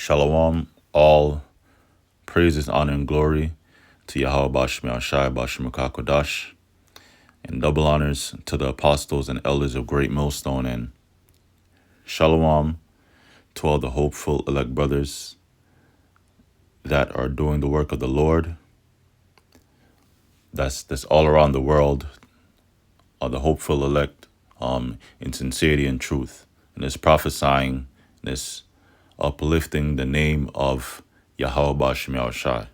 Shalom, all praises, honor, and glory to Yahweh Bashmi Ashai Bashmi Kakodash, and double honors to the apostles and elders of Great Millstone, and Shalom to all the hopeful elect brothers that are doing the work of the Lord. That's all around the world, are the hopeful elect in sincerity and truth, and this prophesying, this uplifting the name of Yahweh Bashmi Ashai.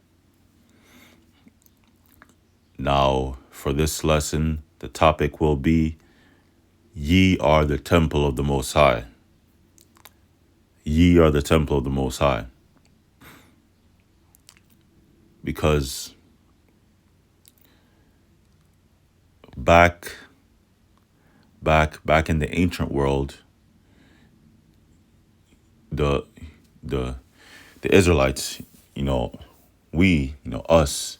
Now, for this lesson, the topic will be, Ye are the temple of the Most High. Ye are the temple of the Most High. Because back in the ancient world, the Israelites, us,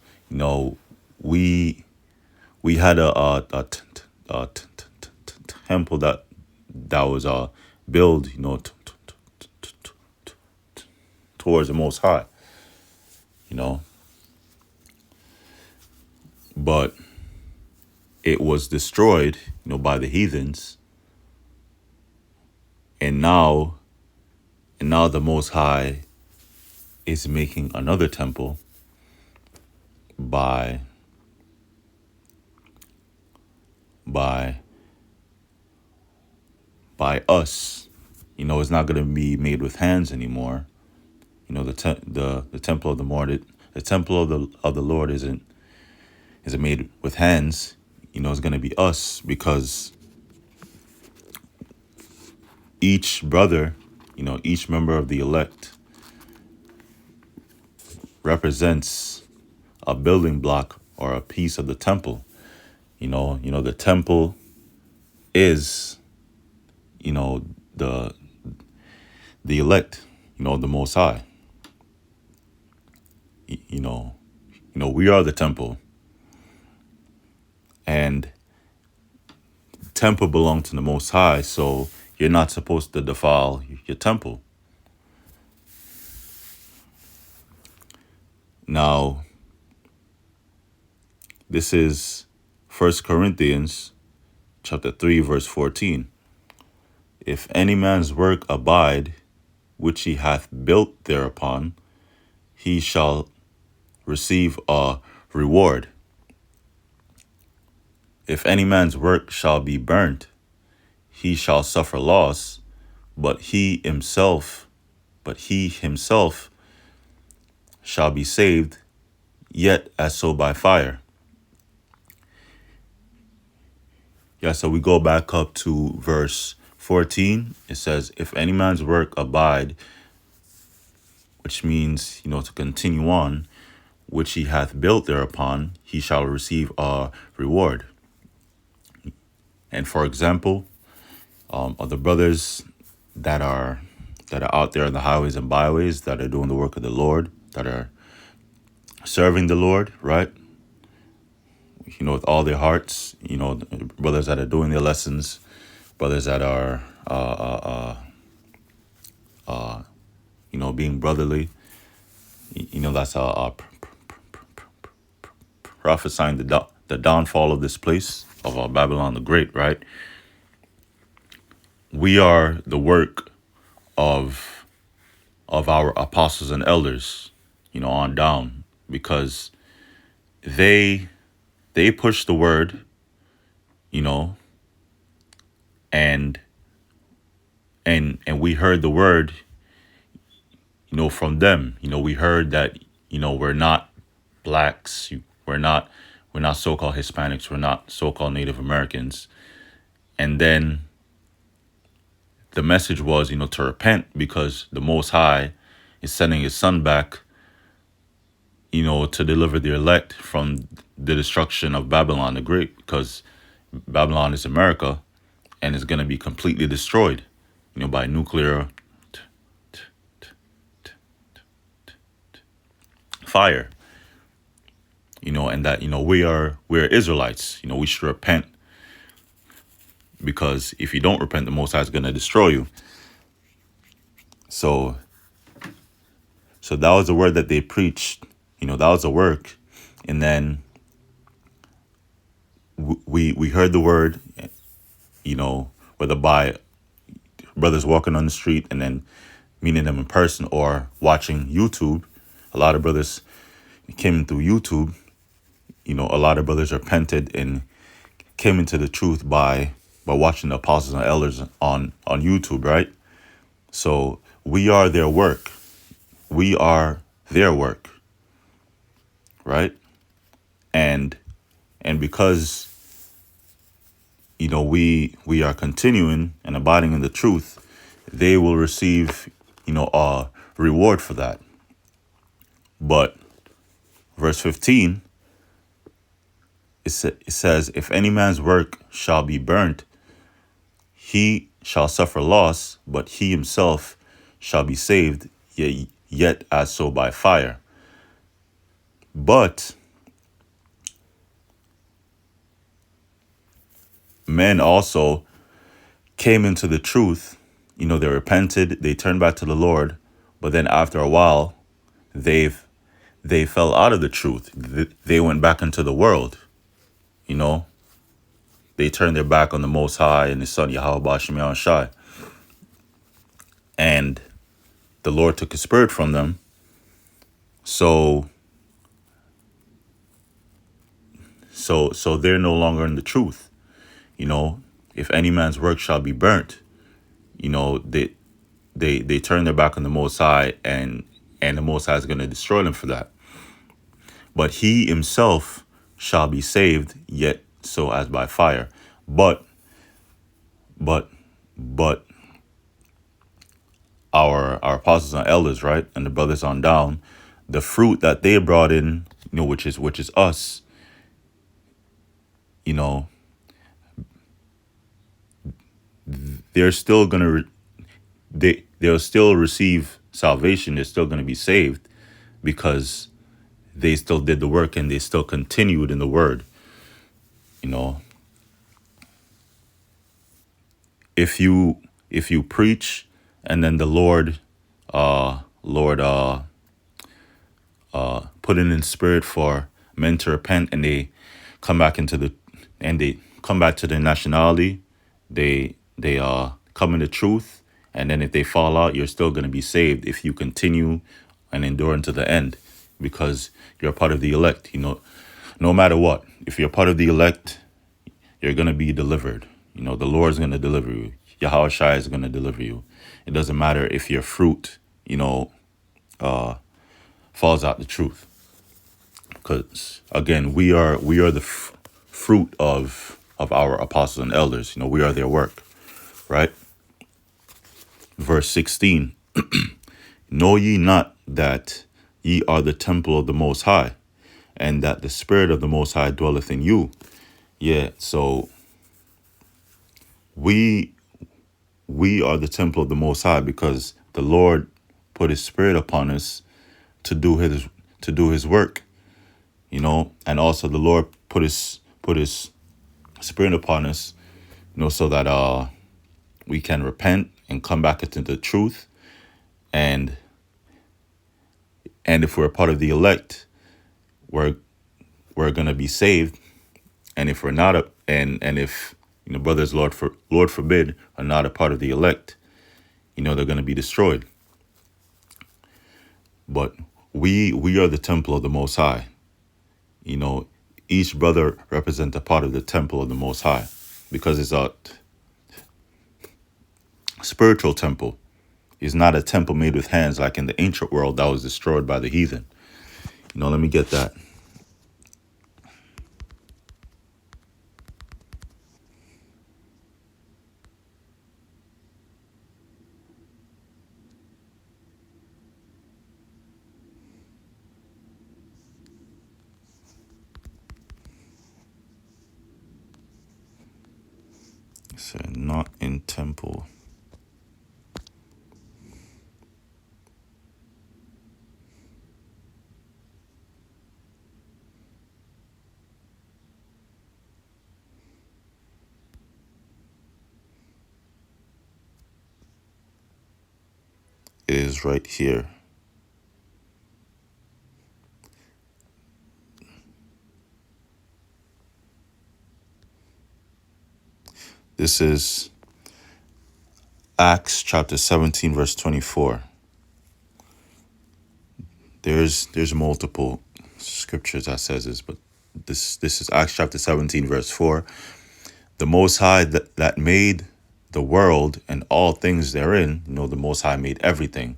we had a temple that was built, towards the Most High, but it was destroyed, by the heathens, and now the Most High is making another temple by us. It's not going to be made with hands anymore. The temple of the Lord, the temple of the Lord isn't made with hands. It's going to be us, because each brother, each member of the elect represents a building block or a piece of the temple. The temple is, the elect, the Most High. We are the temple, and temple belongs to the Most High, so you're not supposed to defile your temple. Now, this is 1 Corinthians chapter 3, verse 14. If any man's work abide, which he hath built thereupon, he shall receive a reward. If any man's work shall be burnt, he shall suffer loss, but he himself shall be saved, yet as so by fire. Yeah, so we go back up to verse 14. It says, if any man's work abide, which means, to continue on, which he hath built thereupon, he shall receive a reward. And for example, of the brothers that are out there in the highways and byways, that are doing the work of the Lord, that are serving the Lord, right? With all their hearts, brothers that are doing their lessons, brothers that are, being brotherly, that's prophesying the downfall of this place, of Babylon the Great, right? We are the work of our apostles and elders, on down, because they push the word, and we heard the word, from them. We heard that, we're not blacks, we're not so-called Hispanics, we're not so-called Native Americans. And then the message was, to repent, because the Most High is sending his son back, to deliver the elect from the destruction of Babylon the Great, because Babylon is America, and is going to be completely destroyed, by nuclear fire. And that, we're Israelites, we should repent, because if you don't repent, the Most High is going to destroy you. So So that was the word that they preached. That was the work. And then we heard the word, whether by brothers walking on the street and then meeting them in person or watching YouTube. A lot of brothers came in through YouTube. A lot of brothers repented and came into the truth by watching the apostles and elders on YouTube, right? So we are their work. We are their work, right? And because we are continuing and abiding in the truth, they will receive a reward for that. But verse 15, it says, if any man's work shall be burnt, he shall suffer loss, but he himself shall be saved, yet as so by fire. But men also came into the truth. They repented, they turned back to the Lord, but then after a while, they fell out of the truth. They went back into the world. They turned their back on the Most High and His Son Yahweh Ba'Shem Shai, and the Lord took His Spirit from them. So they're no longer in the truth. If any man's work shall be burnt, they turn their back on the Most High, and the Most High is going to destroy them for that. But he himself shall be saved, yet so as by fire. But our apostles and elders, right, and the brothers on down, the fruit that they brought in, which is us, they're still gonna they'll still receive salvation. They're still gonna be saved because they still did the work and they still continued in the word. If you preach and then the Lord put it in spirit for men to repent and they come back they come back to their nationality, they come in the truth, and then if they fall out, you're still going to be saved if you continue and endure unto the end, because you're a part of the elect. No matter what, if you're part of the elect, you're going to be delivered. The Lord's going to deliver you. Yahweh Shai is going to deliver you. It doesn't matter if your fruit, falls out the truth. Because again, we are the fruit of our apostles and elders. We are their work, right? Verse 16, know ye not that ye are the temple of the Most High, and that the Spirit of the Most High dwelleth in you? Yeah, so we are the temple of the Most High because the Lord put His Spirit upon us to do His work, and also the Lord put His Spirit upon us, so that we can repent and come back into the truth, and if we're a part of the elect, we're gonna be saved, and if we're not and if brothers, Lord forbid, are not a part of the elect, they're gonna be destroyed. But we are the temple of the Most High. Each brother represents a part of the temple of the Most High, because it's a spiritual temple. It's not a temple made with hands like in the ancient world that was destroyed by the heathen. Let me get that. So not in temple. It is right here. This is Acts chapter 17, verse 24. There's multiple scriptures that says this, but this is Acts chapter 17, verse 4. The Most High that made the world and all things therein, the Most High made everything.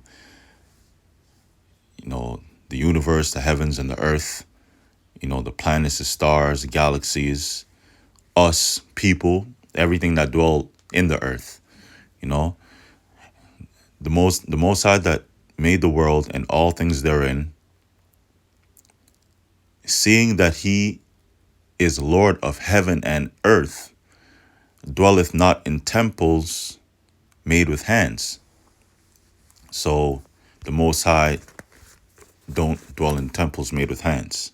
The universe, the heavens and the earth, the planets, the stars, the galaxies, us, people, everything that dwell in the earth. The Most High that made the world and all things therein, seeing that he is Lord of heaven and earth, dwelleth not in temples made with hands. So the Most High don't dwell in temples made with hands.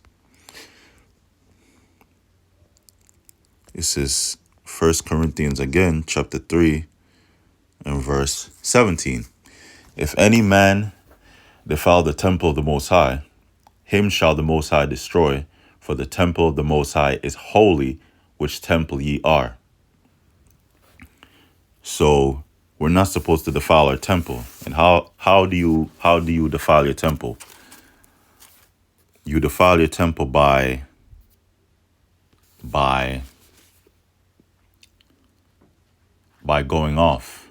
This is 1 Corinthians again, chapter 3 and verse 17. If any man defile the temple of the Most High, him shall the Most High destroy, for the temple of the Most High is holy, which temple ye are. So we're not supposed to defile our temple. And how do you defile your temple? You defile your temple by going off,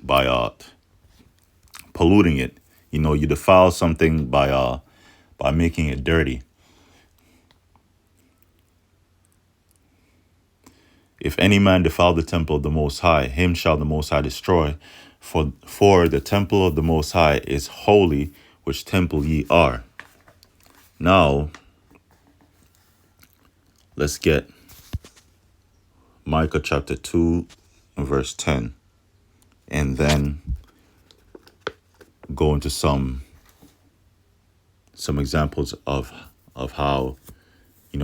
by polluting it. You defile something by making it dirty. If any man defile the temple of the Most High, him shall the Most High destroy. For the temple of the Most High is holy, which temple ye are. Now, let's get Micah chapter 2 and verse 10. And then go into some examples of how,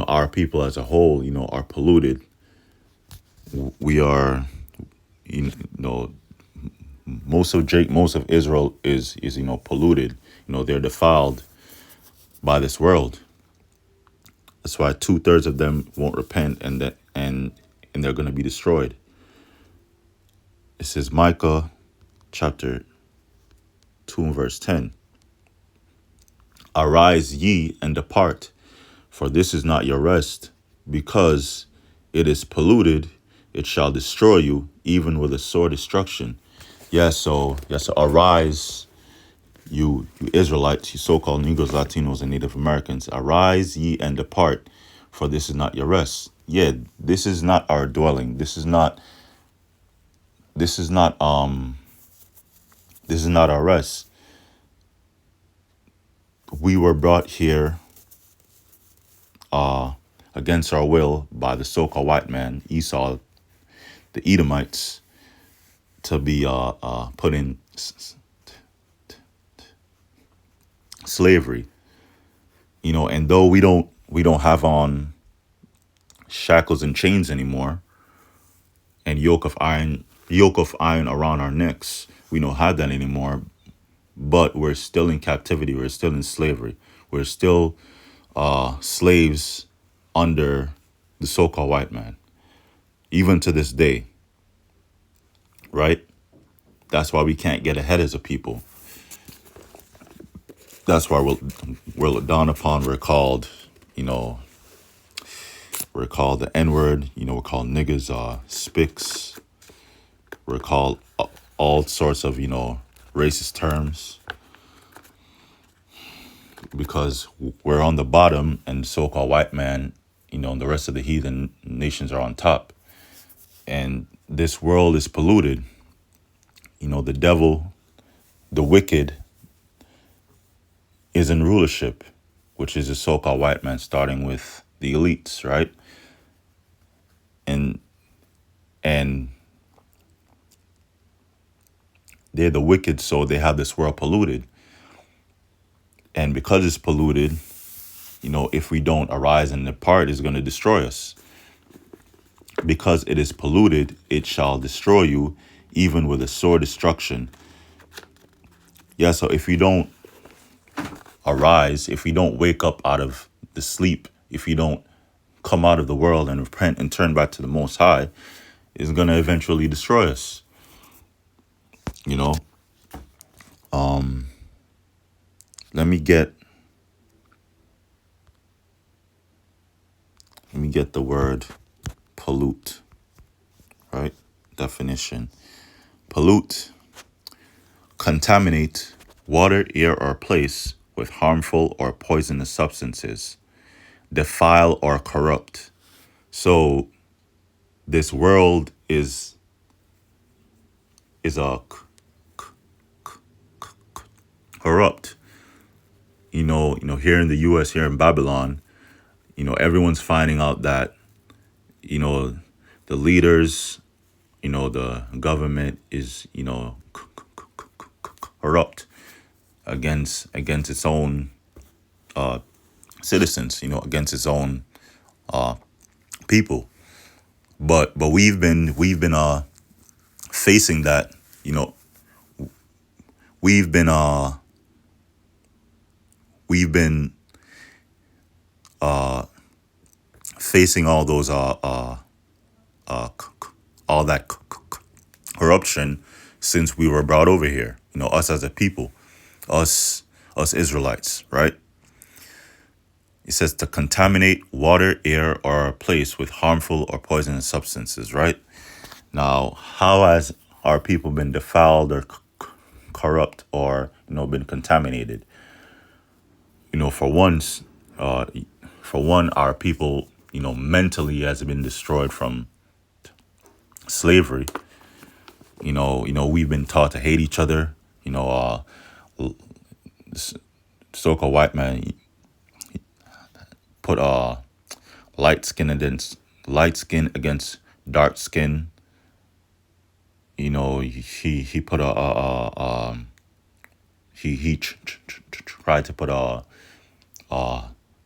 our people as a whole, are polluted. We are, most of Israel is polluted. They're defiled by this world. That's why 2/3 of them won't repent, and they're going to be destroyed. This is Micah chapter 2 and verse 10. Arise ye and depart, for this is not your rest, because it is polluted, it shall destroy you, even with a sore destruction. So arise, you Israelites, you so-called Negroes, Latinos, and Native Americans, arise ye and depart, for this is not your rest. This is not our dwelling. This is not our rest. We were brought here against our will by the so-called white man, Esau, the Edomites, to be put in slavery. And though we don't have on shackles and chains anymore, and yoke of iron around our necks, we don't have that anymore. But we're still in captivity. We're still in slavery. We're still slaves under the so-called white man, even to this day. Right? That's why we can't get ahead as a people. That's why we're looked down upon. We're called, we're called the N-word. We're called niggas, spics. We're called all sorts of, racist terms, because we're on the bottom and the so-called white man, and the rest of the heathen nations are on top. And this world is polluted. The devil, the wicked, is in rulership, which is the so-called white man, starting with the elites, right? And they're the wicked, so they have this world polluted. And because it's polluted, if we don't arise and depart, it's going to destroy us. Because it is polluted, it shall destroy you, even with a sore destruction. So if we don't arise, if we don't wake up out of the sleep, if we don't come out of the world and repent and turn back to the Most High, is going to eventually destroy us. You know, let me get the word pollute, right? Definition. Pollute, contaminate water, air, or place with harmful or poisonous substances. Defile or corrupt. So this world is a corrupt. Here in the U.S., here in Babylon, everyone's finding out that, the leaders, the government is, corrupt against its own citizens, against its own people. But we've been facing that, we've been facing all those all that corruption since we were brought over here. Us as a people, us Israelites, right? It says to contaminate water, air, or a place with harmful or poisonous substances, right? Now, how has our people been defiled or corrupt or been contaminated? For one, our people mentally has been destroyed from slavery. We've been taught to hate each other. So-called white man put light skin against dark skin. He put he tried to put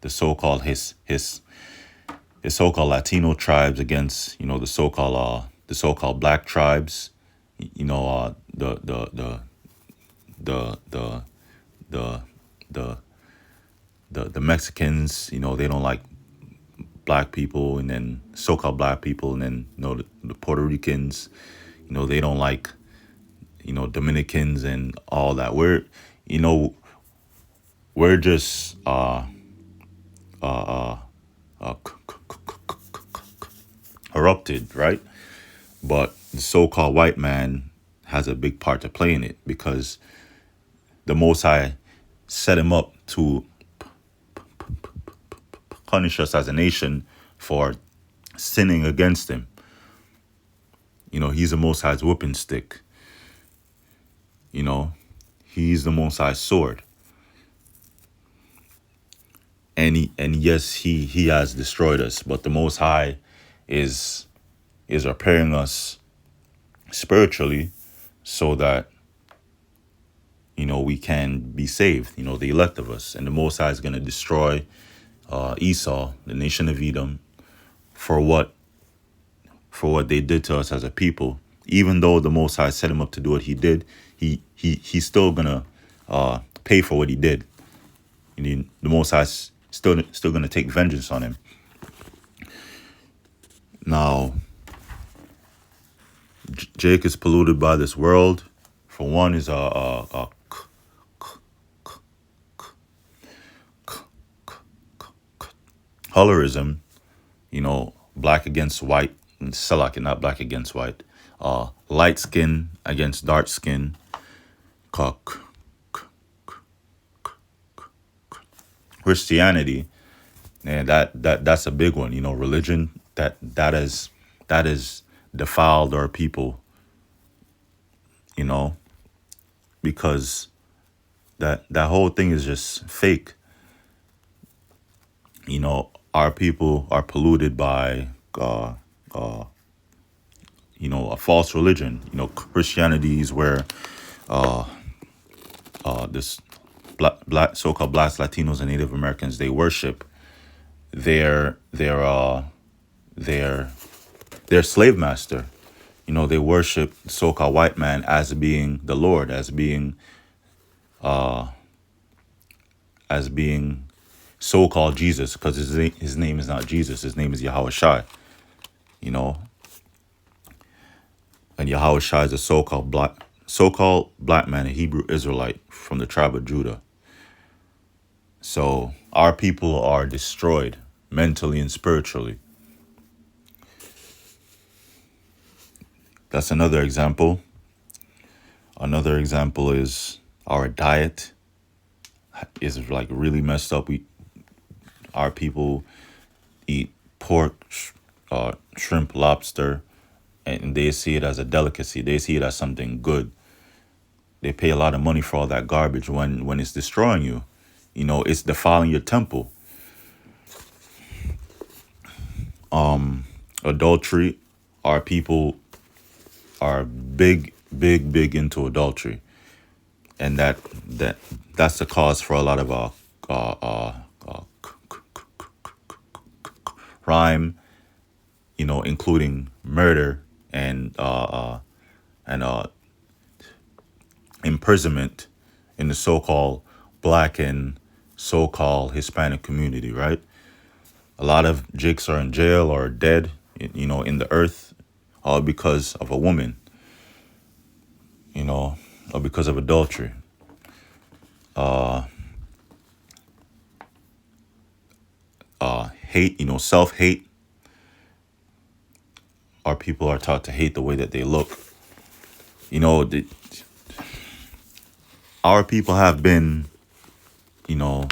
the so-called his so-called Latino tribes against the so-called black tribes. The Mexicans, they don't like black people, and then so-called black people, and then the Puerto Ricans, they don't like Dominicans and all that. We're just corrupted, right? But the so-called white man has a big part to play in it, because the Most High set him up to punish us as a nation for sinning against him. He's the Most High's whipping stick. He's the Most High's sword. And yes, he has destroyed us, but the Most High is repairing us spiritually, so that we can be saved, the elect of us. And the Most High is going to destroy Esau, the nation of Edom, for what they did to us as a people. Even though the Most High set him up to do what he did, he's still gonna pay for what he did. The Most High still gonna take vengeance on him. Now, Jake is polluted by this world. For one, is colorism. Black against white, and Salak, not black against white. Light skin against dark skin. Christianity, and that's a big one. Religion that is defiled our people. Because that whole thing is just fake. Our people are polluted by a false religion. Christianity is where this black so-called blacks, Latinos, and Native Americans, they worship their slave master. They worship the so-called white man as being the Lord, as being so-called Jesus, because his name is not Jesus. His name is Yahweh Shai. You know, and Yahweh Shai is a so-called black man, a Hebrew Israelite from the tribe of Judah. So our people are destroyed mentally and spiritually. That's another example. Another example is our diet is like really messed up. Our people eat pork, shrimp, lobster, and they see it as a delicacy. They see it as something good. They pay a lot of money for all that garbage when it's destroying you. You know, it's defiling your temple. Adultery, our people are big into adultery, and that's the cause for a lot of uh, uh, uh, crime. You know, including murder and imprisonment in the so-called black and so-called Hispanic community. Right, a lot of jigs are in jail or dead. You know, in the earth, all because of a woman. You know, or because of adultery. Hate, you know, self-hate. Our people are taught to hate the way that they look. You know, our people have been, you know,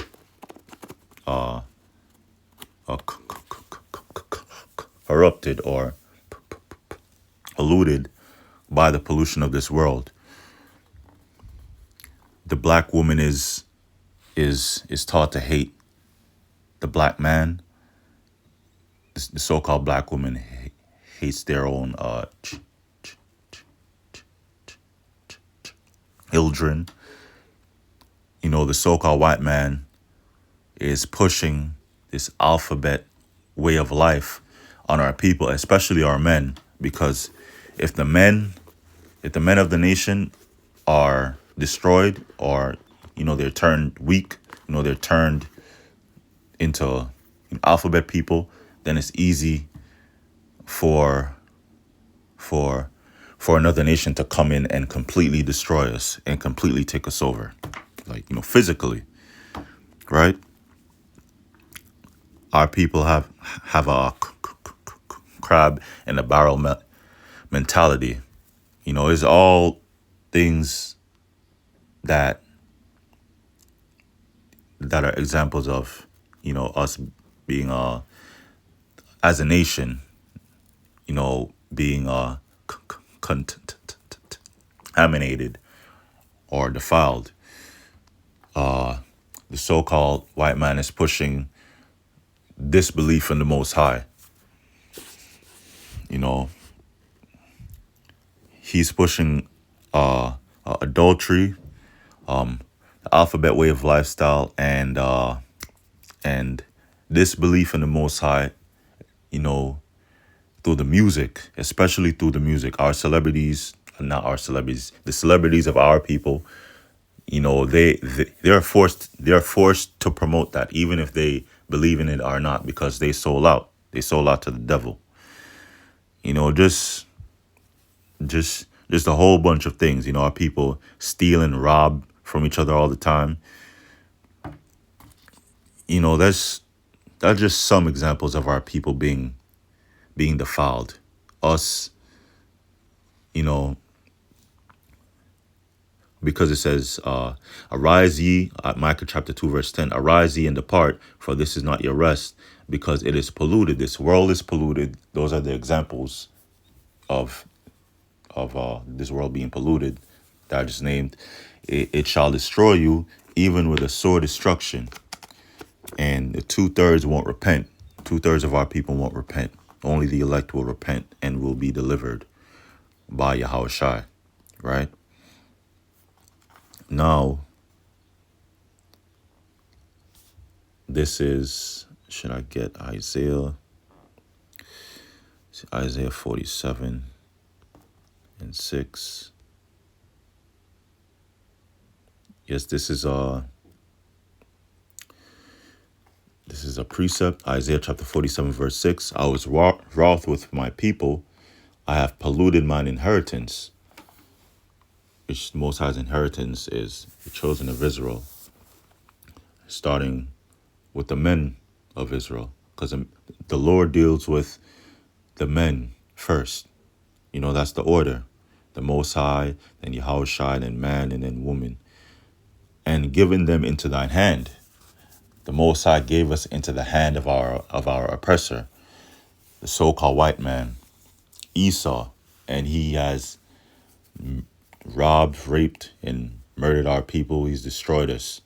corrupted or polluted by the pollution of this world. The black woman is taught to hate the black man. The so-called black woman hates their own children. You know, the so-called white man is pushing this alphabet way of life on our people, especially our men, because if the men if the men of the nation are destroyed, or you know, they're turned weak, you know, they're turned into alphabet people, then it's easy for for for another nation to come in and completely destroy us and completely take us over, like, you know, physically, right? Our people have a crab in a barrel mentality. You know, it's all things that are examples of, you know, us being as a nation, you know, being contaminated or defiled. The so-called white man is pushing disbelief in the Most High. You know, he's pushing adultery, the alphabet way of lifestyle, and disbelief in the Most High. You know, through the music, especially through the music, our celebrities, not our celebrities, the celebrities of our people. You know, they're forced to promote that, even if they believe in it or not, because they sold out. They sold out to the devil. You know, just a whole bunch of things. You know, our people steal and rob from each other all the time. You know, that's just some examples of our people being defiled. Us, you know, because it says, arise ye, Micah chapter 2, verse 10, arise ye and depart, for this is not your rest, because it is polluted. This world is polluted. Those are the examples of this world being polluted that I just named. It shall destroy you, even with a sore destruction. And the 2/3 won't repent. 2/3 of our people won't repent. Only the elect will repent and will be delivered by Yahweh Shai, right? Now, this is, should I get Isaiah? Isaiah 47:6. Yes, this is is a precept. Isaiah chapter 47, verse 6. I was wroth with my people. I have polluted mine inheritance, which the Most High's inheritance is the chosen of Israel, starting with the men of Israel, because the Lord deals with the men first. That's the order. The Most High, then Yahushua, then man, and then woman. And giving them into thine hand. The Most High gave us into the hand of our oppressor, the so-called white man, Esau, and he has robbed, raped, and murdered our people. He's destroyed us.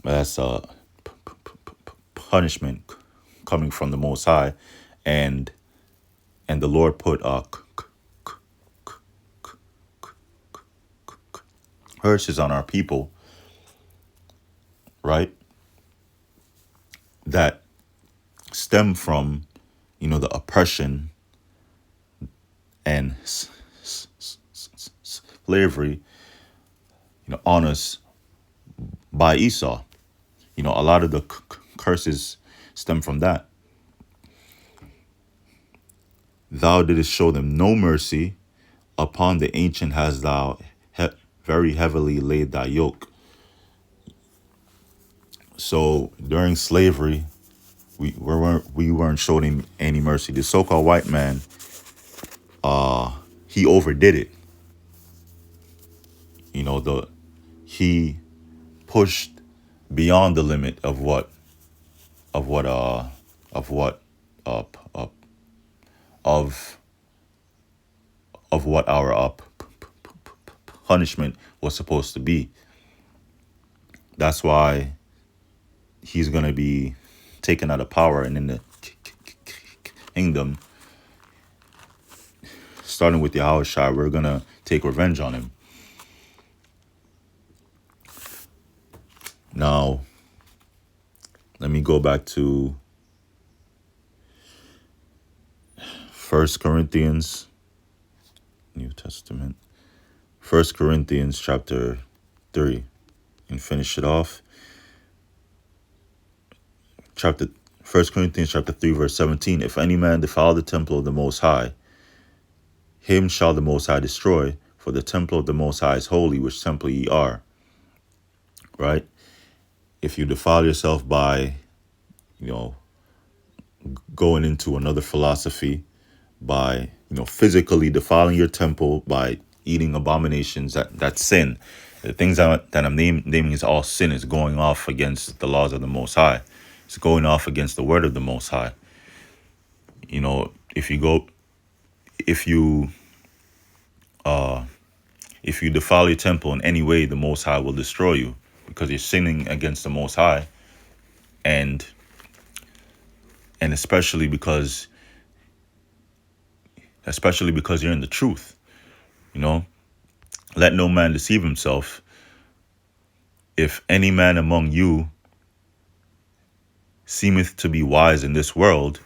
That's a punishment coming from the Most High, and the Lord put curses on our people, right? That stem from, the oppression and slavery, on us by Esau. A lot of the curses stem from that. Thou didst show them no mercy. Upon the ancient hast thou very heavily laid thy yoke. So during slavery, we weren't showing him any mercy. The so-called white man, he overdid it. He pushed beyond the limit of what our punishment was supposed to be. That's why he's going to be taken out of power, and in the kingdom, starting with Yahushua, we're going to take revenge on him. Now, let me go back to 1 Corinthians, New Testament, 1 Corinthians chapter 3, and finish it off. 1 Corinthians chapter 3, verse 17. If any man defile the temple of the Most High, him shall the Most High destroy, for the temple of the Most High is holy, which temple ye are. Right? If you defile yourself by, going into another philosophy, by, physically defiling your temple, by eating abominations, that's sin. The things that I'm naming is all sin. Is going off against the laws of the Most High. It's going off against the word of the Most High. If you defile your temple in any way, the Most High will destroy you, because you're sinning against the Most High, and especially because you're in the truth. Let no man deceive himself. If any man among you seemeth to be wise in this world,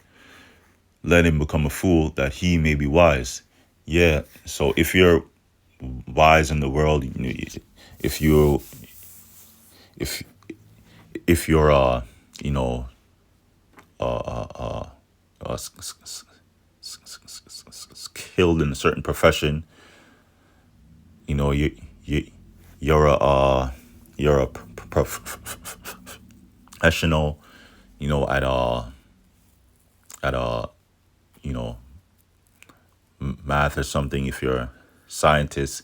let him become a fool, that he may be wise. Yeah, so if you're wise in the world, if you're skilled in a certain profession, you're a professional, at math or something. If you're a scientist,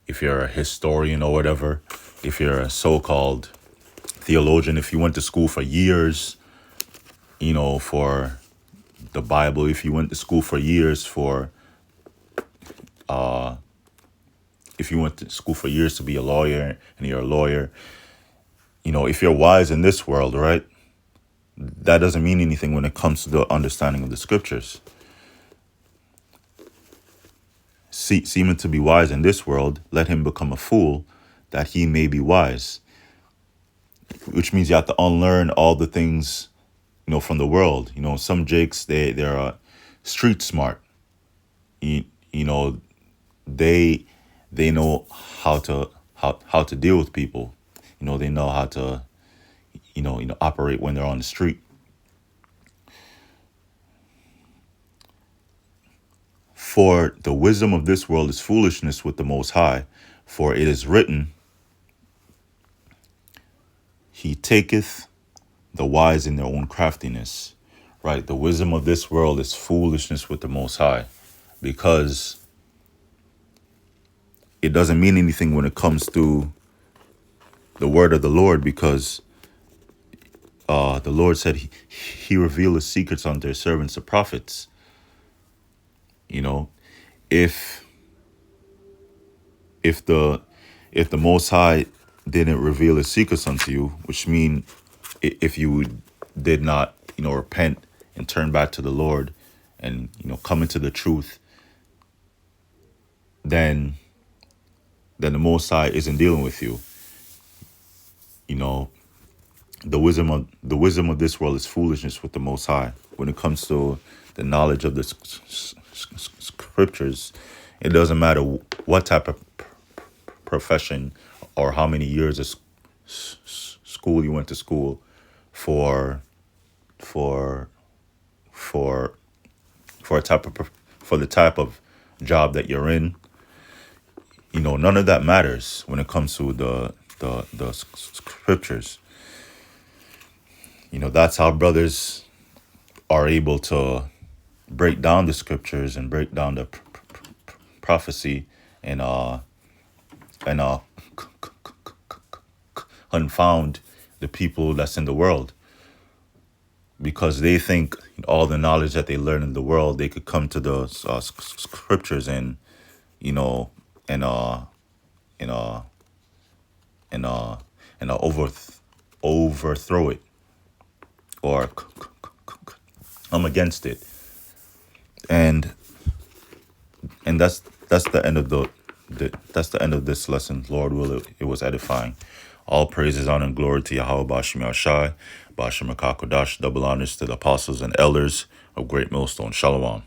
if you're a historian or whatever, if you're a so-called theologian, if you went to school for years, for the Bible, if you went to school for years if you went to school for years to be a lawyer, and you're a lawyer, if you're wise in this world, right, that doesn't mean anything when it comes to the understanding of the scriptures. Seeming to be wise in this world, let him become a fool, that he may be wise. Which means you have to unlearn all the things, from the world. Some jakes, they're street smart. They know how to deal with people. They know how to operate when they're on the street. For the wisdom of this world is foolishness with the Most High, for it is written, He taketh the wise in their own craftiness. Right? The wisdom of this world is foolishness with the Most High, because it doesn't mean anything when it comes to the word of the Lord, because the Lord said he revealed his secrets unto his servants, the prophets. If the Most High didn't reveal his secrets unto you, which mean if you did not, repent and turn back to the Lord and, come into the truth, then the Most High isn't dealing with you. The wisdom of this world is foolishness with the Most High. When it comes to the knowledge of the scriptures, it doesn't matter what type of profession or how many years of school you went to school for for for for a type of for the type of job that you're in. None of that matters when it comes to the scriptures. That's how brothers are able to break down the scriptures and break down the prophecy and confound the people that's in the world, because they think all the knowledge that they learn in the world, they could come to the scriptures and and and overthrow it, or I'm against it. And that's the end of that's the end of this lesson. Lord will, it was edifying. All praises, honor, and glory to Yahweh Bashim Yashai, Bashim Makakodash, double honors to the apostles and elders of Great Millstone. Shalom.